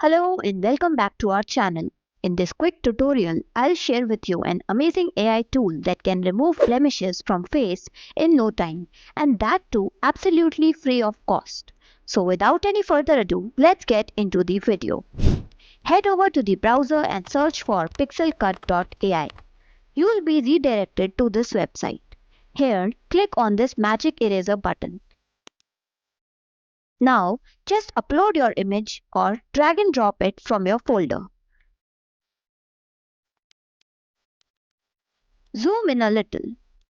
Hello and welcome back to our channel. In this quick tutorial, I'll share with you an amazing AI tool that can remove blemishes from face in no time, and that too absolutely free of cost. So without any further ado, let's get into the video. Head over to the browser and search for pixelcut.ai. You will be redirected to this website. Here, click on this magic eraser button. Now, just upload your image or drag and drop it from your folder. Zoom in a little.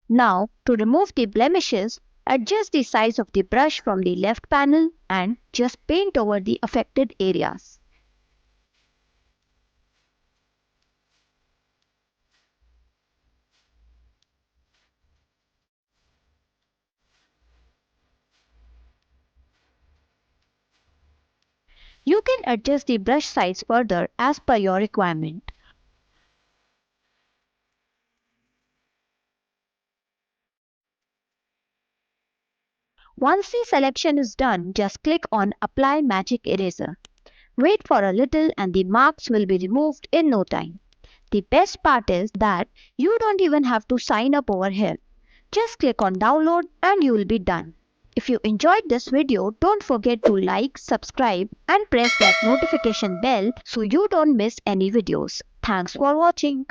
Now, to remove the blemishes, adjust the size of the brush from the left panel and just paint over the affected areas. You can adjust the brush size further as per your requirement. Once the selection is done, just click on Apply Magic Eraser. Wait for a little and the marks will be removed in no time. The best part is that you don't even have to sign up over here. Just click on download and you will be done. If you enjoyed this video, don't forget to like, subscribe and press that notification bell so you don't miss any videos. Thanks for watching.